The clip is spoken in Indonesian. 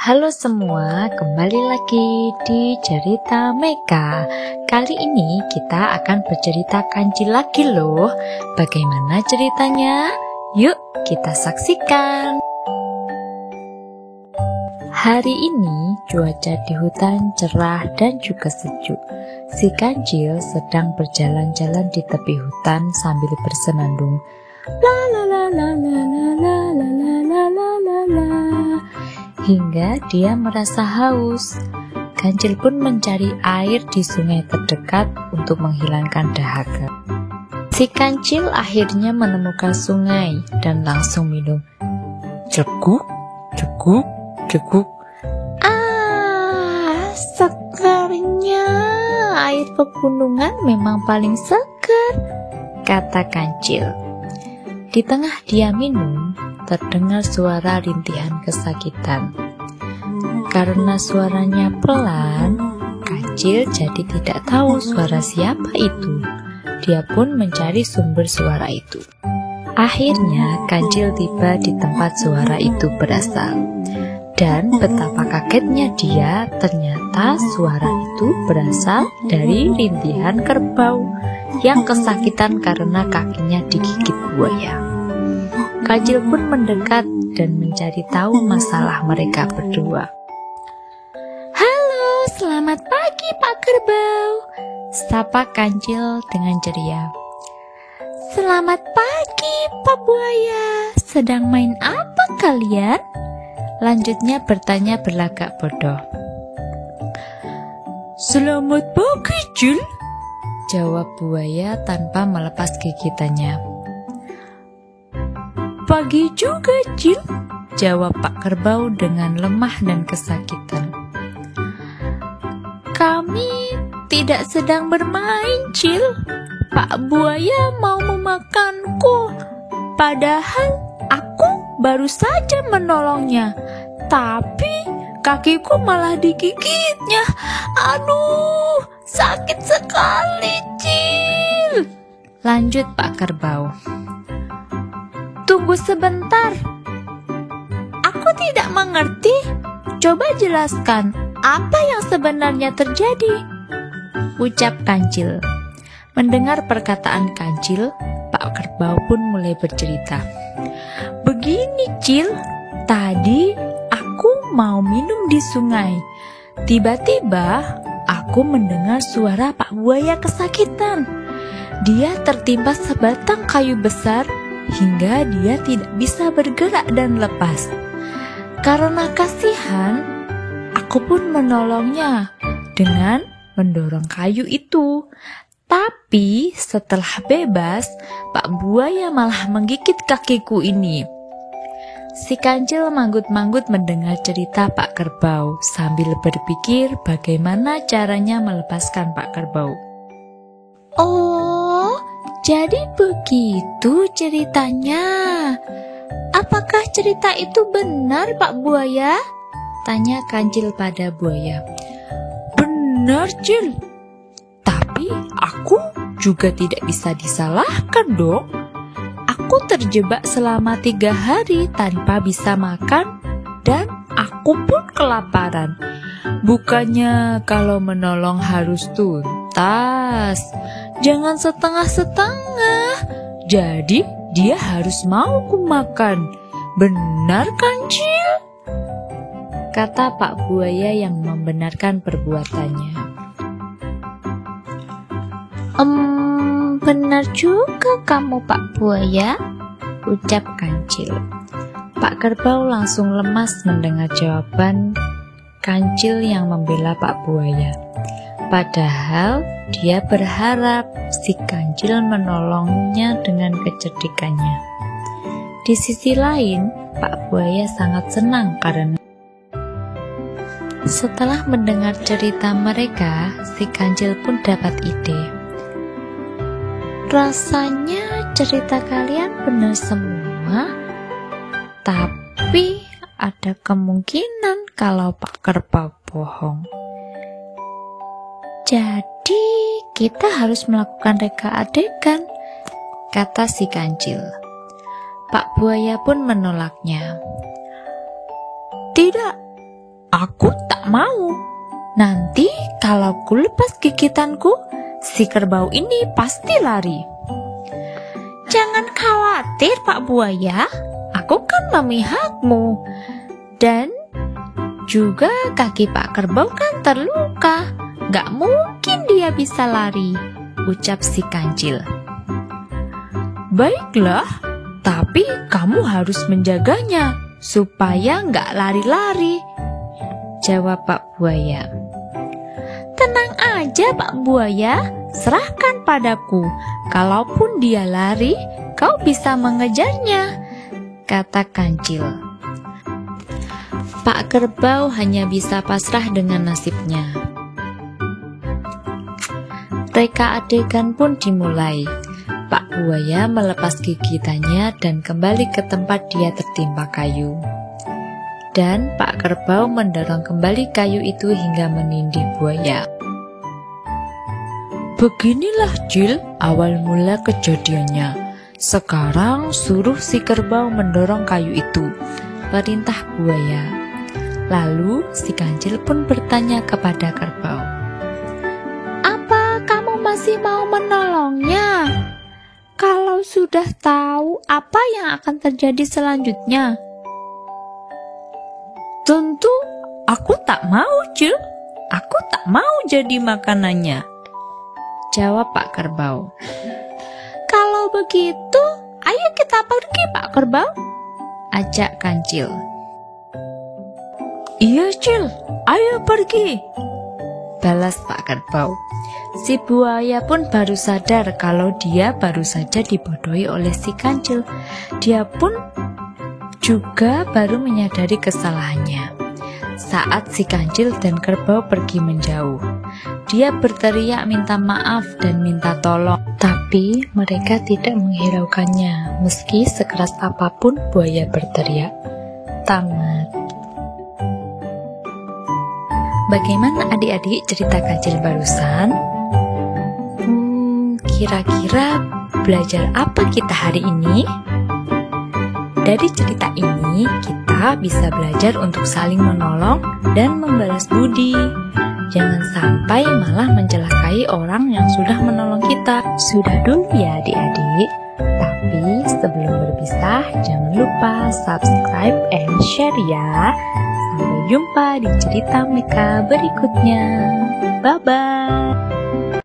Halo semua, kembali lagi di Cerita Meka. Kali ini kita akan bercerita kancil lagi loh. Bagaimana ceritanya? Yuk kita saksikan. Hari ini cuaca di hutan cerah dan juga sejuk. Si kancil sedang berjalan-jalan di tepi hutan sambil bersenandung. La la la la la la la la la la la la. Hingga dia merasa haus. Kancil pun mencari air di sungai terdekat untuk menghilangkan dahaga. Si kancil akhirnya menemukan sungai dan langsung minum. Ceguk, ceguk, ceguk. Segarnya air pegunungan memang paling segar, kata kancil. Di tengah dia minum, terdengar suara rintihan kesakitan. Karena suaranya pelan, kancil jadi tidak tahu suara siapa itu. Dia pun mencari sumber suara itu. Akhirnya kancil tiba di tempat suara itu berasal. Dan betapa kagetnya dia, ternyata suara itu berasal dari rintihan kerbau yang kesakitan karena kakinya digigit buaya. Kancil pun mendekat dan mencari tahu masalah mereka berdua. Halo, selamat pagi Pak Kerbau, sapa kancil dengan ceria. Selamat pagi Pak Buaya, sedang main apa kalian? Lanjutnya bertanya berlagak bodoh. Selamat pagi Cil, jawab buaya tanpa melepas gigitannya. Pagi juga Cil, jawab Pak Kerbau dengan lemah dan kesakitan. Kami tidak sedang bermain Cil, Pak Buaya mau memakanku. Padahal aku baru saja menolongnya, tapi kakiku malah digigitnya. Aduh, sakit sekali Cil, lanjut Pak Kerbau. Tunggu sebentar, aku tidak mengerti. Coba jelaskan apa yang sebenarnya terjadi, ucap kancil. Mendengar perkataan kancil, Pak Kerbau pun mulai bercerita. Begini Cil, tadi aku mau minum di sungai. Tiba-tiba aku mendengar suara Pak Buaya kesakitan. Dia tertimpa sebatang kayu besar hingga dia tidak bisa bergerak dan lepas. Karena kasihan, aku pun menolongnya dengan mendorong kayu itu. Tapi setelah bebas, Pak Buaya malah menggigit kakiku ini. Si kancil manggut-manggut mendengar cerita Pak Kerbau sambil berpikir bagaimana caranya melepaskan Pak Kerbau. Oh, jadi begitu ceritanya. Apakah cerita itu benar Pak Buaya? Tanya kancil pada buaya. Benar Cil, tapi aku juga tidak bisa disalahkan dong. Aku terjebak selama 3 hari tanpa bisa makan dan aku pun kelaparan. Bukannya kalau menolong harus tuntas, jangan setengah-setengah. Jadi dia harus mau ku makan. Benar kancil? Kata Pak Buaya yang membenarkan perbuatannya. Benar juga kamu Pak Buaya, ucap kancil. Pak Kerbau langsung lemas mendengar jawaban kancil yang membela Pak Buaya. Padahal dia berharap si kancil menolongnya dengan kecerdikannya. Di sisi lain, Pak Buaya sangat senang karena setelah mendengar cerita mereka, si kancil pun dapat ide. Rasanya cerita kalian benar semua, tapi ada kemungkinan kalau Pak Kerbau bohong. Jadi kita harus melakukan reka adegan, kata si kancil. Pak Buaya pun menolaknya. Tidak, Aku tak mau. Nanti kalau ku lepas gigitanku, si kerbau ini pasti lari. Jangan khawatir, Pak Buaya. Aku kan memihakmu. Dan juga kaki Pak Kerbau kan terluka. Gak mungkin dia bisa lari, ucap si kancil. Baiklah, tapi kamu harus menjaganya supaya gak lari-lari, jawab Pak Buaya. Tenang aja Pak Buaya, serahkan padaku. Kalaupun dia lari, kau bisa mengejarnya, kata kancil. Pak Kerbau hanya bisa pasrah dengan nasibnya. Reka adegan pun dimulai. Pak Buaya melepas gigitannya dan kembali ke tempat dia tertimpa kayu. Dan Pak Kerbau mendorong kembali kayu itu hingga menindih buaya. Beginilah Cil awal mula kejadiannya. Sekarang suruh si kerbau mendorong kayu itu, perintah buaya. Lalu si kancil pun bertanya kepada kerbau. Apa kamu masih mau menolongnya? Kalau sudah tahu apa yang akan terjadi selanjutnya? Tentu aku tak mau, Cil. Aku tak mau jadi makanannya, jawab Pak Kerbau. Kalau begitu, ayo kita pergi, Pak Kerbau, ajak kancil. Iya, Cil, ayo pergi, balas Pak Kerbau. Si buaya pun baru sadar kalau dia baru saja dibodohi oleh si kancil. Dia pun juga baru menyadari kesalahannya. Saat si kancil dan kerbau pergi menjauh, dia berteriak minta maaf dan minta tolong. Tapi mereka tidak menghiraukannya, meski sekeras apapun buaya berteriak. Tamat. Bagaimana adik-adik cerita kancil barusan? Kira-kira belajar apa kita hari ini? Dari cerita ini, kita bisa belajar untuk saling menolong dan membalas budi. Jangan sampai malah mencelakai orang yang sudah menolong kita. Sudah dulu ya adik-adik. Tapi sebelum berpisah, jangan lupa subscribe and share ya. Sampai jumpa di cerita mereka berikutnya. Bye-bye.